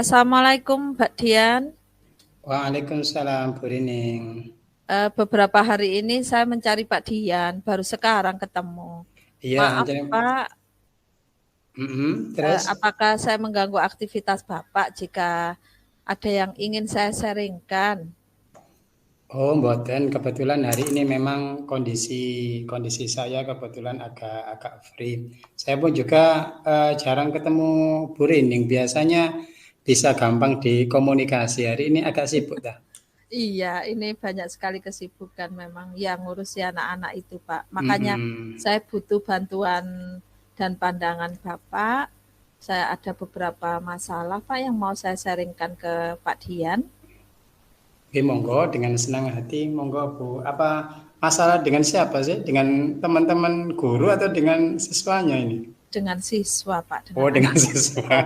Assalamualaikum Mbak Dian. Waalaikumsalam Bu Rining. Beberapa hari ini saya mencari Pak Dian, baru sekarang ketemu. Iya, Maaf jadi Pak, terus apakah saya mengganggu aktivitas Bapak jika ada yang ingin saya sharingkan? mboten kebetulan hari ini memang kondisi saya kebetulan agak free. Saya pun juga jarang ketemu Bu Rining. Biasanya bisa gampang dikomunikasi. Hari ini agak sibuk dah. Iya, ini banyak sekali kesibukan memang yang ngurusi anak-anak itu Pak. Makanya Mm-mm. saya butuh bantuan dan pandangan Bapak. Saya ada beberapa masalah Pak yang mau saya sharingkan ke Pak Dian. Oke, monggo dengan senang hati, monggo Bu. Apa masalah dengan siapa sih? Dengan teman-teman guru atau dengan siswanya ini? Dengan siswa, Pak, dengan Oh, dengan anak-anak siswa. sekolah.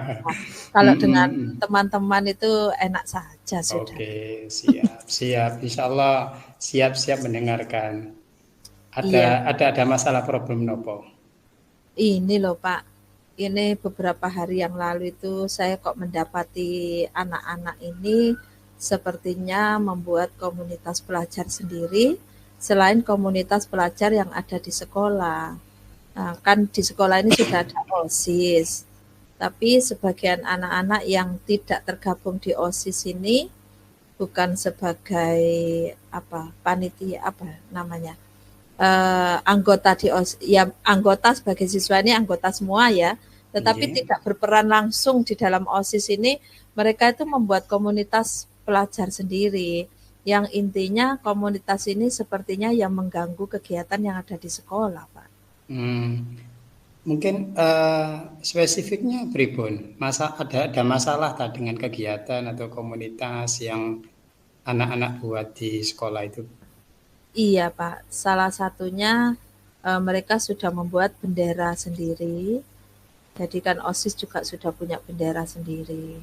Kalau dengan Mm-mm. teman-teman itu enak saja sudah. Oke, siap, siap. Insya Allah siap-siap mendengarkan. Ada Iya, ada masalah problem nopo. ini loh Pak, ini beberapa hari yang lalu itu saya kok mendapati anak-anak ini sepertinya membuat komunitas pelajar sendiri selain komunitas pelajar yang ada di sekolah. Nah, kan di sekolah ini sudah ada OSIS, tapi sebagian anak-anak yang tidak tergabung di OSIS ini bukan sebagai apa panitia apa namanya anggota di ya anggota sebagai siswa ini anggota semua ya, tetapi Oke. tidak berperan langsung di dalam OSIS ini. Mereka itu membuat komunitas pelajar sendiri yang intinya komunitas ini sepertinya yang mengganggu kegiatan yang ada di sekolah, Pak. Hmm, mungkin spesifiknya pripun? Ada masalah tak dengan kegiatan atau komunitas yang anak-anak buat di sekolah itu? Iya, Pak. Salah satunya mereka sudah membuat bendera sendiri. Jadi kan OSIS juga sudah punya bendera sendiri.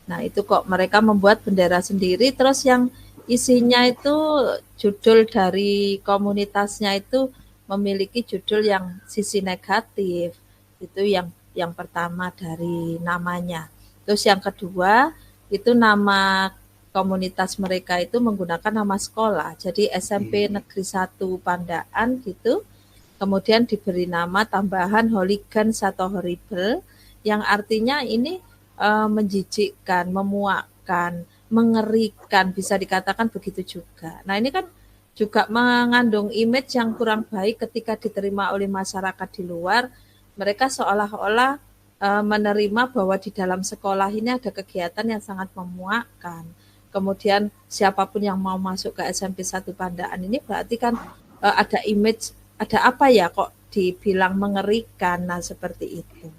Nah, itu kok mereka membuat bendera sendiri, terus yang isinya itu judul dari komunitasnya itu memiliki judul yang sisi negatif. Itu yang pertama dari namanya. Terus yang kedua, itu nama komunitas mereka itu menggunakan nama sekolah. Jadi SMP Hmm. Negeri 1 Pandaan gitu. Kemudian diberi nama tambahan hooligans atau horrible yang artinya ini menjijikkan, memuakkan, mengerikan, bisa dikatakan begitu juga. Nah, ini kan juga mengandung image yang kurang baik ketika diterima oleh masyarakat di luar. Mereka seolah-olah menerima bahwa di dalam sekolah ini ada kegiatan yang sangat memuakkan. Kemudian siapapun yang mau masuk ke SMP 1 Pandaan ini berarti kan ada image, ada apa ya kok dibilang mengerikan, nah seperti itu.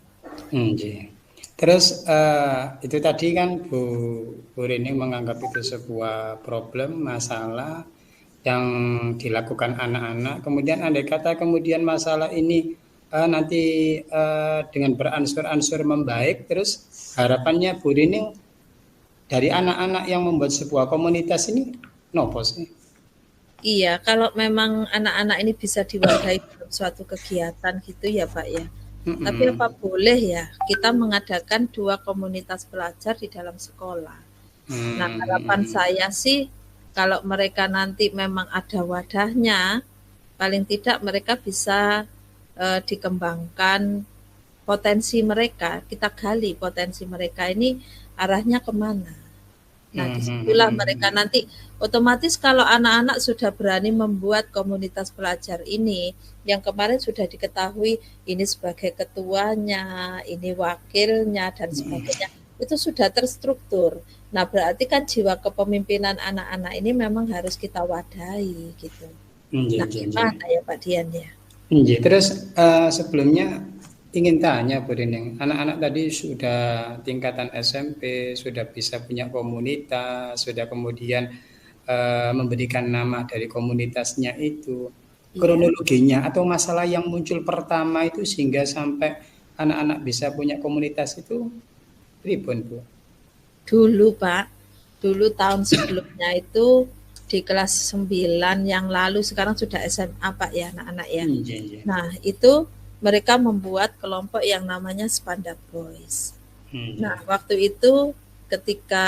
Nggih. Terus itu tadi kan Bu Rini menganggap itu sebuah problem, masalah yang dilakukan anak-anak. Kemudian andai kata kemudian masalah ini nanti dengan beransur-ansur membaik, terus harapannya Bu Rini dari anak-anak yang membuat sebuah komunitas ini nopo sih? Iya, kalau memang anak-anak ini bisa diwadahi dalam suatu kegiatan gitu ya Pak ya. Tapi apa Mm-mm. boleh ya kita mengadakan 2 komunitas pelajar di dalam sekolah. Nah, harapan Mm-mm. saya sih kalau mereka nanti memang ada wadahnya, paling tidak mereka bisa dikembangkan potensi mereka, kita gali potensi mereka ini arahnya kemana. Nah, disitulah mereka Mm-mm. nanti otomatis kalau anak-anak sudah berani membuat komunitas pelajar ini, yang kemarin sudah diketahui ini sebagai ketuanya, ini wakilnya, dan sebagainya, itu sudah terstruktur. Nah, berarti kan jiwa kepemimpinan anak-anak ini memang harus kita wadahi gitu. Nggih, Nah, nggih, nggih. gimana ya Pak Dian ya? Nggih, terus sebelumnya ingin tanya Bu Rining, anak-anak tadi sudah tingkatan SMP, sudah bisa punya komunitas, sudah kemudian memberikan nama dari komunitasnya itu. Iya. Kronologinya atau masalah yang muncul pertama itu sehingga sampai anak-anak bisa punya komunitas itu pripun, Bu? Dulu Pak, dulu tahun sebelumnya itu di kelas 9 yang lalu, sekarang sudah SMA Pak ya anak-anak ya. Nggih, nggih. Nah itu mereka membuat kelompok yang namanya Spanda Boys. Nah Nggih. waktu itu ketika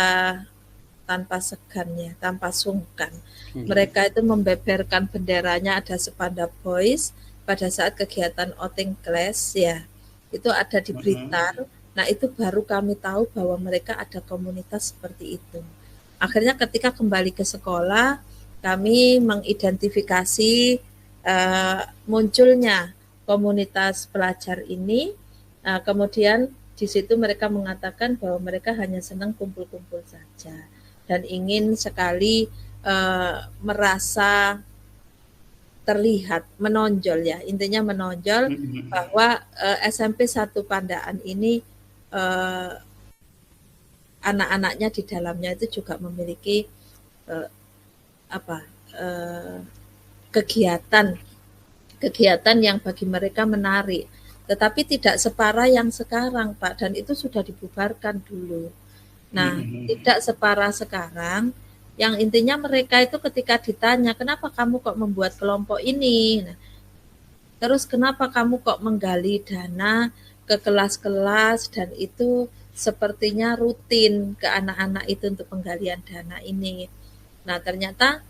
tanpa segan ya, tanpa sungkan. Mereka itu membeberkan benderanya, ada Sepanda Boys pada saat kegiatan outing class ya. Itu ada di Blitar. Nah, itu baru kami tahu bahwa mereka ada komunitas seperti itu. Akhirnya ketika kembali ke sekolah, kami mengidentifikasi munculnya komunitas pelajar ini. Kemudian di situ mereka mengatakan bahwa mereka hanya senang kumpul-kumpul saja dan ingin sekali merasa terlihat, menonjol ya, intinya menonjol bahwa SMP 1 Pandaan ini anak-anaknya di dalamnya itu juga memiliki kegiatan yang bagi mereka menarik, tetapi tidak separah yang sekarang Pak, dan itu sudah dibubarkan dulu. Nah, tidak separah sekarang, yang intinya mereka itu ketika ditanya, kenapa kamu kok membuat kelompok ini? Nah, terus kenapa kamu kok menggali dana ke kelas-kelas dan itu sepertinya rutin ke anak-anak itu untuk penggalian dana ini. Nah, ternyata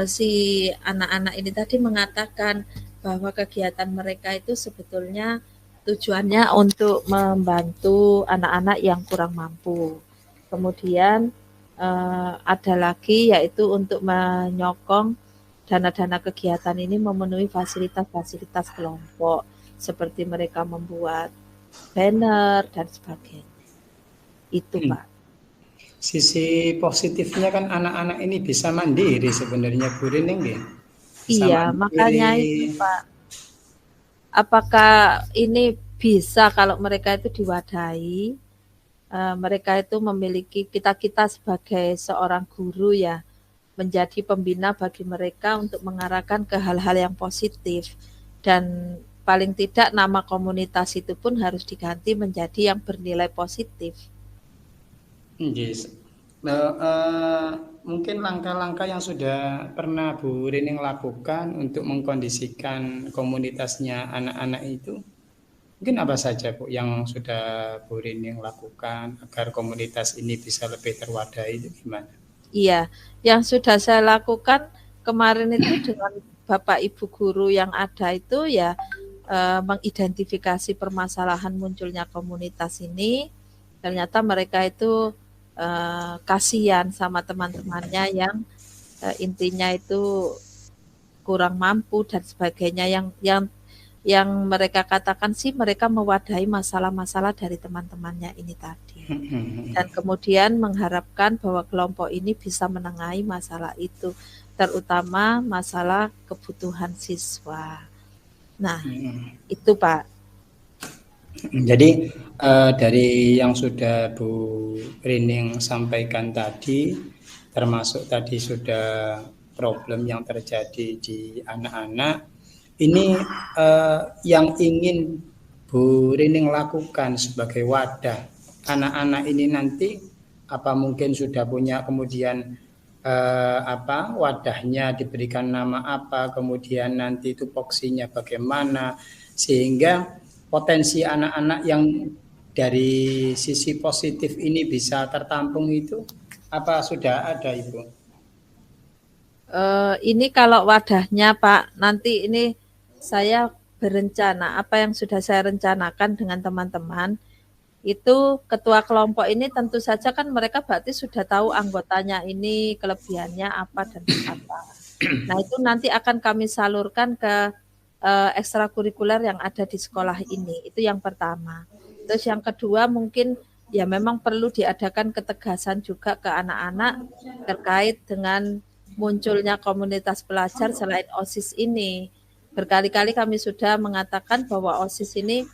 si anak-anak ini tadi mengatakan bahwa kegiatan mereka itu sebetulnya tujuannya untuk membantu anak-anak yang kurang mampu. Kemudian ada lagi yaitu untuk menyokong dana-dana kegiatan ini memenuhi fasilitas-fasilitas kelompok seperti mereka membuat banner dan sebagainya. Itu Pak. Sisi positifnya kan anak-anak ini bisa mandiri sebenarnya Bu Rining ya. Iya, makanya itu Pak. Apakah ini bisa kalau mereka itu diwadahi? Mereka itu memiliki kita sebagai seorang guru ya, menjadi pembina bagi mereka untuk mengarahkan ke hal-hal yang positif, dan paling tidak nama komunitas itu pun harus diganti menjadi yang bernilai positif. Yes. Mungkin langkah-langkah yang sudah pernah Bu Rining lakukan untuk mengkondisikan komunitasnya anak-anak itu, mungkin apa saja Bu yang sudah Bu Rining lakukan agar komunitas ini bisa lebih terwadahi, itu gimana? Iya, yang sudah saya lakukan kemarin itu dengan Bapak Ibu guru yang ada itu ya mengidentifikasi permasalahan munculnya komunitas ini. Ternyata mereka itu kasihan sama teman-temannya yang intinya itu kurang mampu dan sebagainya, yang mereka katakan sih mereka mewadahi masalah-masalah dari teman-temannya ini tadi. Dan kemudian mengharapkan bahwa kelompok ini bisa menengahi masalah itu, terutama masalah kebutuhan siswa. Nah, itu Pak. Jadi dari yang sudah Bu Rining sampaikan tadi, termasuk tadi sudah problem yang terjadi di anak-anak, ini yang ingin Bu Rining lakukan sebagai wadah anak-anak ini nanti, apa mungkin sudah punya kemudian wadahnya diberikan nama apa, kemudian nanti tupoksinya bagaimana, sehingga potensi anak-anak yang dari sisi positif ini bisa tertampung itu, apa sudah ada Ibu? Ini kalau wadahnya Pak, nanti ini saya berencana, apa yang sudah saya rencanakan dengan teman-teman, itu ketua kelompok ini tentu saja kan mereka berarti sudah tahu anggotanya ini kelebihannya apa dan apa. Nah, itu nanti akan kami salurkan ke ekstrakurikuler yang ada di sekolah ini, itu yang pertama. Terus yang kedua mungkin ya memang perlu diadakan ketegasan juga ke anak-anak terkait dengan munculnya komunitas pelajar selain OSIS ini. Berkali-kali kami sudah mengatakan bahwa OSIS ini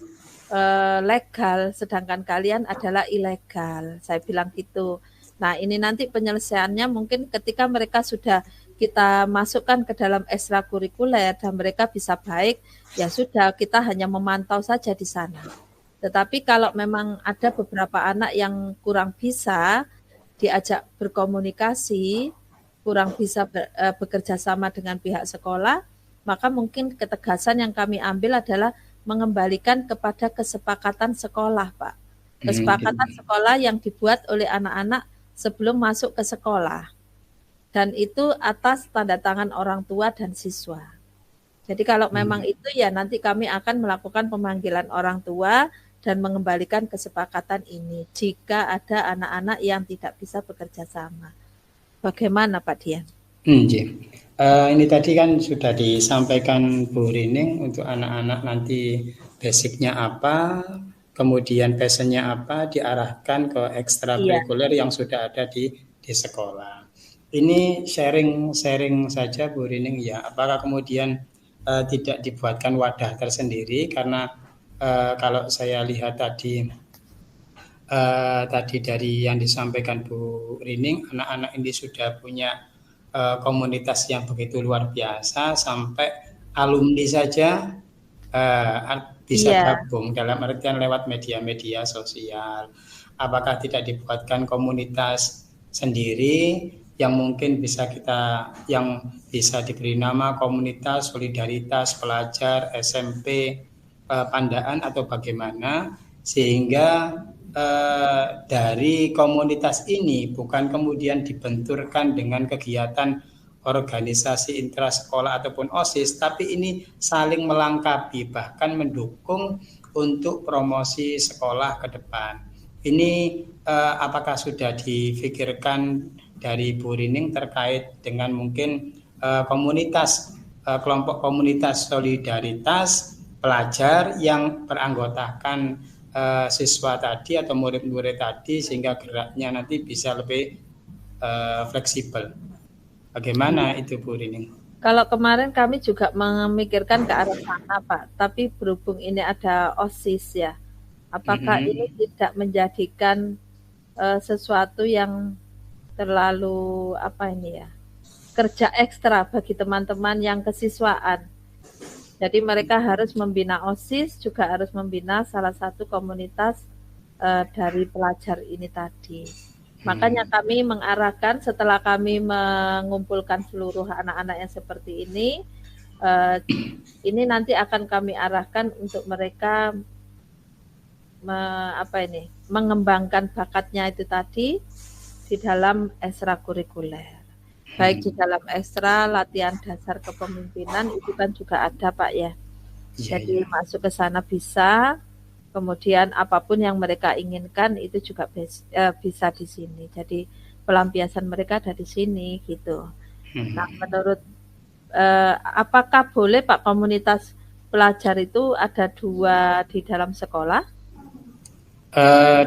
legal, sedangkan kalian adalah ilegal. Saya bilang gitu. Nah, ini nanti penyelesaiannya mungkin ketika mereka sudah kita masukkan ke dalam ekstrakurikuler dan mereka bisa baik, ya sudah kita hanya memantau saja di sana. Tetapi kalau memang ada beberapa anak yang kurang bisa diajak berkomunikasi, kurang bisa bekerja sama dengan pihak sekolah, maka mungkin ketegasan yang kami ambil adalah mengembalikan kepada kesepakatan sekolah, Pak. Kesepakatan sekolah yang dibuat oleh anak-anak sebelum masuk ke sekolah. Dan itu atas tanda tangan orang tua dan siswa. Jadi kalau memang itu ya nanti kami akan melakukan pemanggilan orang tua dan mengembalikan kesepakatan ini jika ada anak-anak yang tidak bisa bekerja sama. Bagaimana Pak Dian? Ini tadi kan sudah disampaikan Bu Rining untuk anak-anak nanti basicnya apa, kemudian passionnya apa, diarahkan ke ekstrakurikuler yang sudah ada di sekolah. Ini sharing saja Bu Rining ya. Apakah kemudian tidak dibuatkan wadah tersendiri karena kalau saya lihat tadi dari yang disampaikan Bu Rining, anak-anak ini sudah punya komunitas yang begitu luar biasa sampai alumni saja bisa gabung dalam artian lewat media-media sosial. Apakah tidak dibuatkan komunitas sendiri yang mungkin bisa diberi nama komunitas solidaritas pelajar SMP Pandaan atau bagaimana sehingga dari komunitas ini bukan kemudian dibenturkan dengan kegiatan organisasi intrasekolah ataupun OSIS, tapi ini saling melengkapi bahkan mendukung untuk promosi sekolah ke depan. Ini apakah sudah difikirkan dari Bu Rining terkait dengan mungkin komunitas kelompok komunitas solidaritas pelajar yang beranggotakan siswa tadi atau murid-murid tadi sehingga geraknya nanti bisa lebih fleksibel. Bagaimana itu Bu Rining? Kalau kemarin kami juga memikirkan ke arah sana Pak, tapi berhubung ini ada OSIS ya, apakah ini tidak menjadikan sesuatu yang terlalu kerja ekstra bagi teman-teman yang kesiswaan. Jadi mereka harus membina OSIS, juga harus membina salah satu komunitas dari pelajar ini tadi. Makanya kami mengarahkan setelah kami mengumpulkan seluruh anak-anak yang seperti ini nanti akan kami arahkan untuk mereka mengembangkan bakatnya itu tadi di dalam ekstrakurikuler. Baik di dalam ekstra latihan dasar kepemimpinan itu kan juga ada Pak ya. Jadi masuk ke sana bisa, kemudian apapun yang mereka inginkan itu juga bisa di sini. Jadi pelampiasan mereka ada di sini gitu. Nah, menurut apakah boleh Pak komunitas pelajar itu ada 2 di dalam sekolah?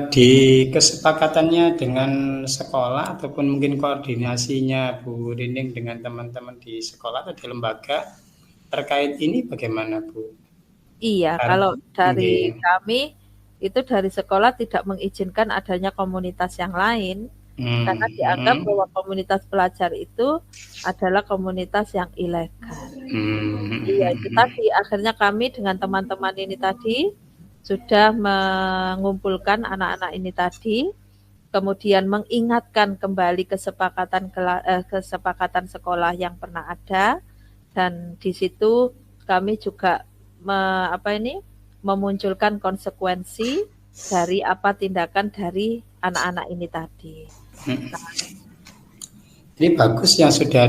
Di kesepakatannya dengan sekolah ataupun mungkin koordinasinya Bu Rining dengan teman-teman di sekolah atau di lembaga terkait ini bagaimana Bu? Iya, kalau dari kami itu dari sekolah tidak mengizinkan adanya komunitas yang lain karena dianggap bahwa komunitas pelajar itu adalah komunitas yang ilegal. Iya, itu tadi akhirnya kami dengan teman-teman ini tadi sudah mengumpulkan anak-anak ini tadi, kemudian mengingatkan kembali kesepakatan sekolah yang pernah ada, dan di situ kami juga memunculkan konsekuensi dari apa tindakan dari anak-anak ini tadi. Ini bagus yang sudah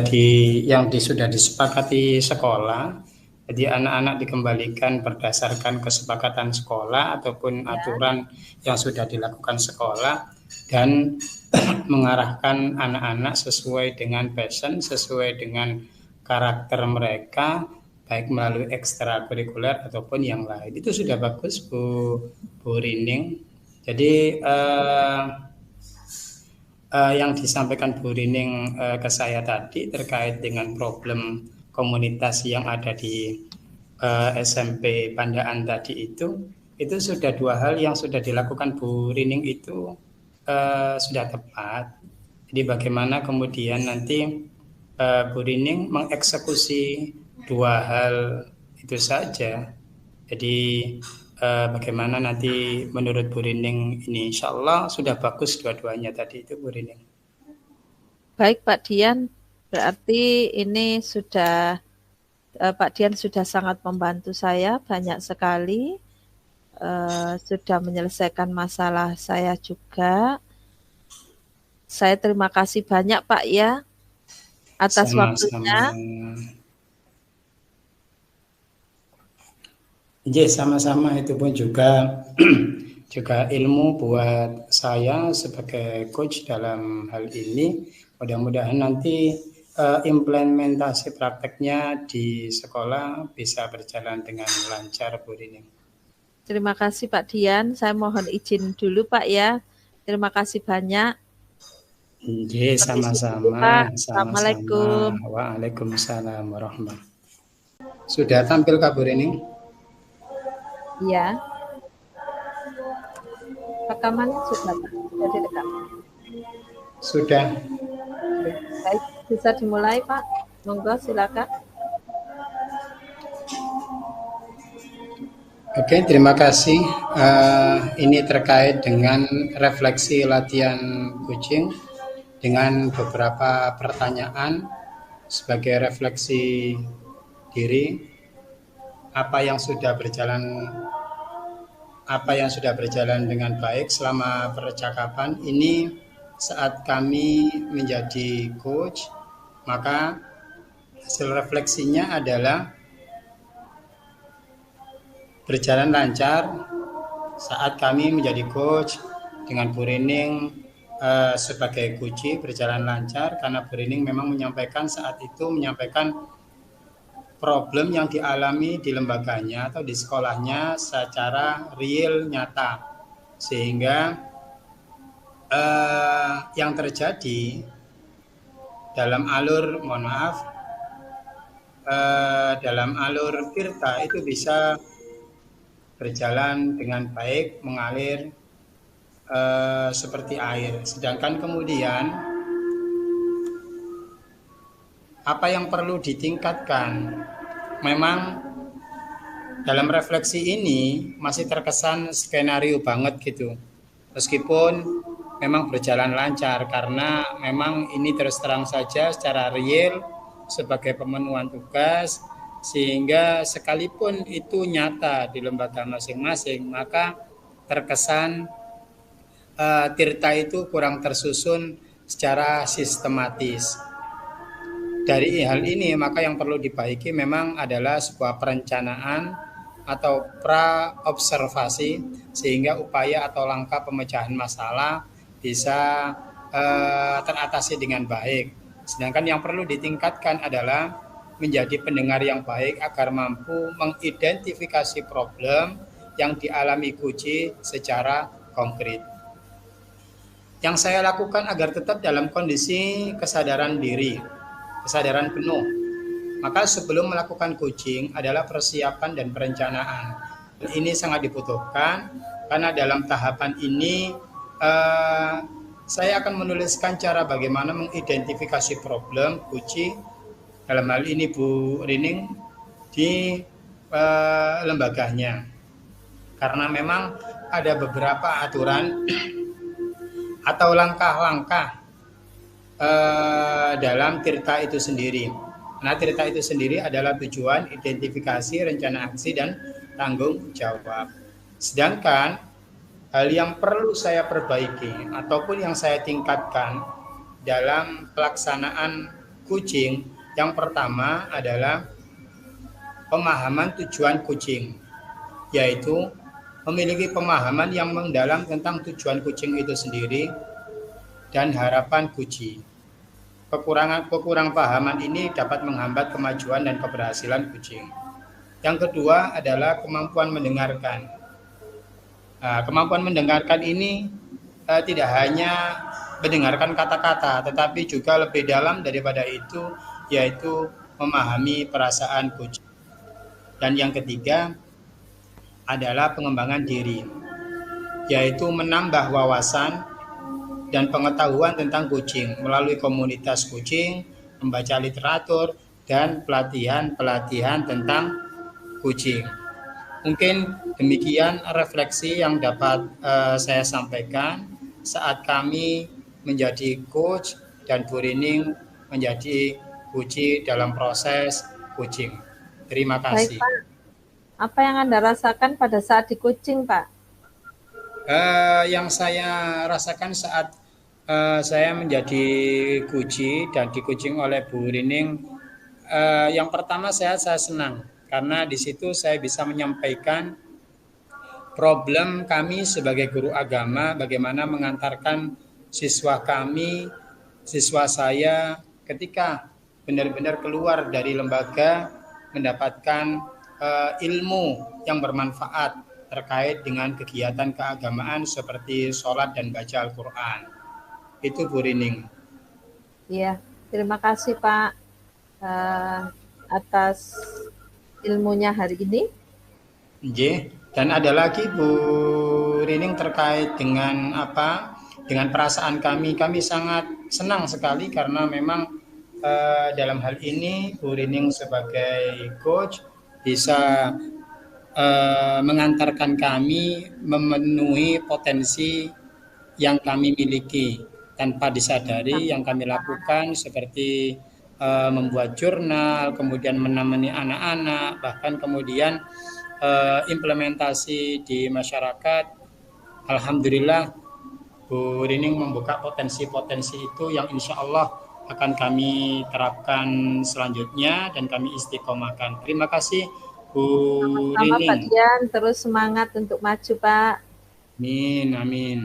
disepakati sekolah. Jadi anak-anak dikembalikan berdasarkan kesepakatan sekolah ataupun aturan yang sudah dilakukan sekolah dan mengarahkan anak-anak sesuai dengan passion, sesuai dengan karakter mereka, baik melalui ekstrakurikuler ataupun yang lain. Itu sudah bagus Bu Rining. Jadi yang disampaikan Bu Rining ke saya tadi terkait dengan problem komunitas yang ada di SMP Pandaan tadi itu sudah 2 hal yang sudah dilakukan Bu Rining itu sudah tepat. Jadi bagaimana kemudian nanti Bu Rining mengeksekusi 2 hal itu saja. Jadi bagaimana nanti menurut Bu Rining ini insya Allah sudah bagus dua-duanya tadi itu Bu Rining. Baik Pak Dian, berarti ini sudah Pak Dian sudah sangat membantu saya banyak sekali sudah menyelesaikan masalah saya juga. Saya terima kasih banyak Pak ya atas Sama-sama. waktunya. Iya, sama-sama, itu pun juga juga ilmu buat saya sebagai coach dalam hal ini. Mudah-mudahan nanti implementasi prakteknya di sekolah bisa berjalan dengan lancar, Bu Rini. Terima kasih Pak Dian. Saya mohon izin dulu Pak ya. Terima kasih banyak. Iya, Permisi dulu sama-sama, Pak. sama-sama. Assalamualaikum. Waalaikumsalam warahmatullahi. Sudah tampil Kak Bu Rini? Iya. Rekamannya sudah Pak. Sudah direkam. Sudah. Ya, baik, bisa dimulai Pak. Monggo silakan. Oke, terima kasih. Ini terkait dengan refleksi latihan coaching dengan beberapa pertanyaan sebagai refleksi diri. Apa yang sudah berjalan dengan baik selama percakapan ini saat kami menjadi coach, maka hasil refleksinya adalah berjalan lancar saat kami menjadi coach dengan Bu Rining sebagai coach berjalan lancar karena Bu Rining memang menyampaikan problem yang dialami di lembaganya atau di sekolahnya secara real nyata, sehingga yang terjadi dalam alur dalam alur tirta itu bisa berjalan dengan baik, mengalir seperti air. Sedangkan kemudian apa yang perlu ditingkatkan, memang dalam refleksi ini masih terkesan skenario banget gitu. Meskipun memang berjalan lancar karena memang ini terus terang saja secara real sebagai pemenuhan tugas, sehingga sekalipun itu nyata di lembaga masing-masing, maka terkesan tirta itu kurang tersusun secara sistematis. Dari hal ini, maka yang perlu dibaiki memang adalah sebuah perencanaan atau pra-observasi, sehingga upaya atau langkah pemecahan masalah bisa teratasi dengan baik. Sedangkan yang perlu ditingkatkan adalah menjadi pendengar yang baik agar mampu mengidentifikasi problem yang dialami coach secara konkret. Yang saya lakukan agar tetap dalam kondisi kesadaran diri, kesadaran penuh. Maka sebelum melakukan coaching adalah persiapan dan perencanaan. Ini sangat dibutuhkan karena dalam tahapan ini saya akan menuliskan cara bagaimana mengidentifikasi problem coaching, dalam hal ini Bu Rining, di lembaganya. Karena memang ada beberapa aturan atau langkah-langkah dalam tirta itu sendiri. Nah, tirta itu sendiri adalah tujuan, identifikasi, rencana aksi, dan tanggung jawab. Sedangkan hal yang perlu saya perbaiki ataupun yang saya tingkatkan dalam pelaksanaan coaching, yang pertama adalah pemahaman tujuan coaching, yaitu memiliki pemahaman yang mendalam tentang tujuan coaching itu sendiri dan harapan coaching. Kekurangan pahaman ini dapat menghambat kemajuan dan keberhasilan coaching. Yang kedua adalah kemampuan mendengarkan. Kemampuan mendengarkan ini tidak hanya mendengarkan kata-kata, tetapi juga lebih dalam daripada itu, yaitu memahami perasaan coaching. Dan yang ketiga adalah pengembangan diri, yaitu menambah wawasan dan pengetahuan tentang coaching melalui komunitas coaching, membaca literatur, dan pelatihan tentang coaching. Mungkin demikian refleksi yang dapat saya sampaikan saat kami menjadi coach dan Bu Rining menjadi coach dalam proses coaching. Terima kasih. Baik, Pak. Apa yang Anda rasakan pada saat di coaching, Pak? Yang saya rasakan saat saya menjadi coachee dan di-coaching oleh Bu Rining, yang pertama saya senang karena di situ saya bisa menyampaikan problem kami sebagai guru agama, bagaimana mengantarkan siswa kami, siswa saya ketika benar-benar keluar dari lembaga mendapatkan ilmu yang bermanfaat terkait dengan kegiatan keagamaan seperti sholat dan baca Al-Quran. Itu Bu Rining. Iya, terima kasih Pak eh, atas ilmunya hari ini. Nggih. Dan ada lagi Bu Rining terkait dengan apa? Dengan perasaan kami. Kami sangat senang sekali karena memang dalam hal ini Bu Rining sebagai coach bisa mengantarkan kami memenuhi potensi yang kami miliki tanpa disadari. Yang kami lakukan seperti membuat jurnal, kemudian menemani anak-anak, bahkan kemudian implementasi di masyarakat. Alhamdulillah Bu Rining membuka potensi-potensi itu yang insya Allah akan kami terapkan selanjutnya dan kami istiqomahkan. Terima kasih Bu Sama Pak Rining. Dian, terus semangat untuk maju Pak. Amin, amin.